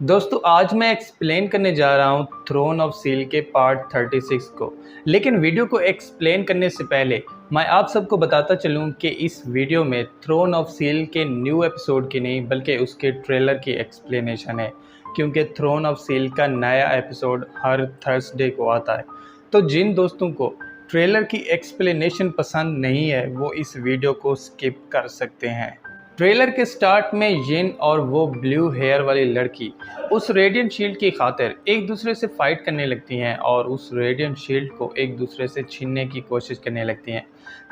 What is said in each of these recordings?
दोस्तों आज मैं एक्सप्लेन करने जा रहा हूँ थ्रोन ऑफ सील के पार्ट 36 को। लेकिन वीडियो को एक्सप्लेन करने से पहले मैं आप सबको बताता चलूँ कि इस वीडियो में थ्रोन ऑफ सील के न्यू एपिसोड की नहीं बल्कि उसके ट्रेलर की एक्सप्लेनेशन है, क्योंकि थ्रोन ऑफ सील का नया एपिसोड हर थर्सडे को आता है। तो जिन दोस्तों को ट्रेलर की एक्सप्लेनेशन पसंद नहीं है वो इस वीडियो को स्किप कर सकते हैं। ट्रेलर के स्टार्ट में यिन और वो ब्लू हेयर वाली लड़की उस रेडियंट शील्ड की खातिर एक दूसरे से फाइट करने लगती हैं और उस रेडियंट शील्ड को एक दूसरे से छीनने की कोशिश करने लगती हैं।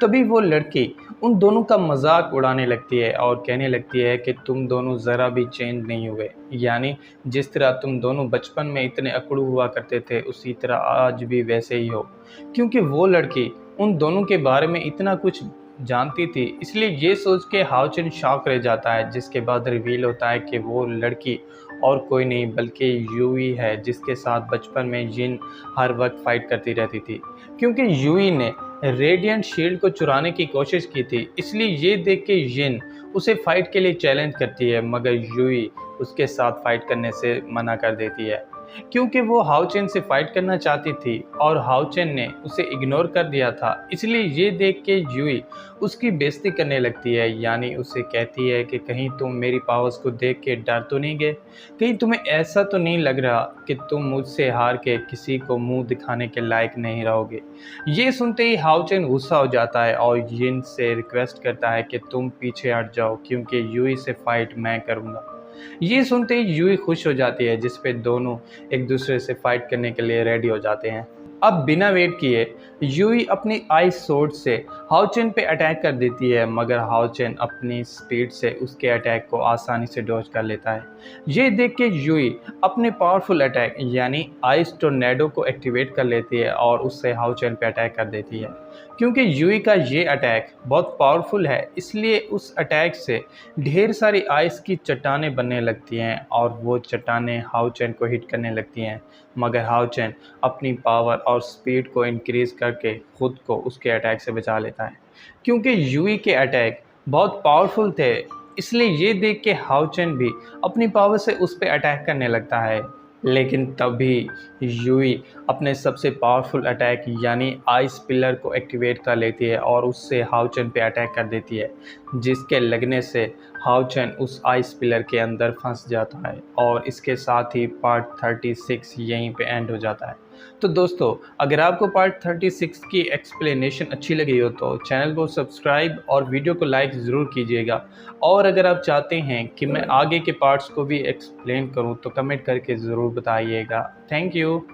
तभी वो लड़की उन दोनों का मजाक उड़ाने लगती है और कहने लगती है कि तुम दोनों ज़रा भी चेंज नहीं हुए, यानी जिस तरह तुम दोनों बचपन में इतने अकड़ू हुआ करते थे उसी तरह आज भी वैसे ही हो। क्योंकि वो लड़की उन दोनों के बारे में इतना कुछ जानती थी, इसलिए ये सोच के हाओचन शॉक रह जाता है, जिसके बाद रिवील होता है कि वो लड़की और कोई नहीं बल्कि यूई है, जिसके साथ बचपन में जिन हर वक्त फाइट करती रहती थी। क्योंकि यूई ने रेडियंट शील्ड को चुराने की कोशिश की थी, इसलिए ये देख के जिन उसे फाइट के लिए चैलेंज करती है, मगर यूई उसके साथ फाइट करने से मना कर देती है क्योंकि वो हाओचेन से फाइट करना चाहती थी और हाओचेन ने उसे इग्नोर कर दिया था। इसलिए ये देख के यूई उसकी बेइज्जती करने लगती है, यानी उसे कहती है कि कहीं तुम मेरी पावर्स को देख के डर तो नहीं गए, कहीं तुम्हें ऐसा तो नहीं लग रहा कि तुम मुझसे हार के किसी को मुंह दिखाने के लायक नहीं रहोगे। ये सुनते ही हाओचेन गुस्सा हो जाता है और यिन से रिक्वेस्ट करता है कि तुम पीछे हट जाओ क्योंकि यूई से फाइट मैं करूँगा। ये सुनते ही यूई खुश हो जाती है, जिस पे दोनों एक दूसरे से फाइट करने के लिए रेडी हो जाते हैं। अब बिना वेट किए यूई अपनी आइस सोर्ड से हाओचेन पे अटैक कर देती है, मगर हाओचेन अपनी स्पीड से उसके अटैक को आसानी से डॉज कर लेता है। ये देख के यूई अपने पावरफुल अटैक यानी आइस टोर्नेडो को एक्टिवेट कर लेती है और उससे हाओचेन पे अटैक कर देती है। क्योंकि यूई का ये अटैक बहुत पावरफुल है, इसलिए उस अटैक से ढेर सारी आइस की चट्टानें बनने लगती हैं और वो चट्टानें हाओचेन को हिट करने लगती हैं, मगर हाओचेन अपनी पावर और स्पीड को इंक्रीज करके खुद को उसके अटैक से बचा लेता है। क्योंकि यूई के अटैक बहुत पावरफुल थे, इसलिए ये देख के हाओचेन भी अपनी पावर से उस पर अटैक करने लगता है। लेकिन तभी यूई अपने सबसे पावरफुल अटैक यानी आइस पिलर को एक्टिवेट कर लेती है और उससे हाओचेन पे अटैक कर देती है, जिसके लगने से हाओचेन उस आइस पिलर के अंदर फंस जाता है और इसके साथ ही पार्ट 36 यहीं पे एंड हो जाता है। तो दोस्तों अगर आपको पार्ट 36 की एक्सप्लेनेशन अच्छी लगी हो तो चैनल को सब्सक्राइब और वीडियो को लाइक ज़रूर कीजिएगा, और अगर आप चाहते हैं कि मैं आगे के पार्ट्स को भी एक्सप्लेन करूं तो कमेंट करके ज़रूर बताइएगा। Thank you.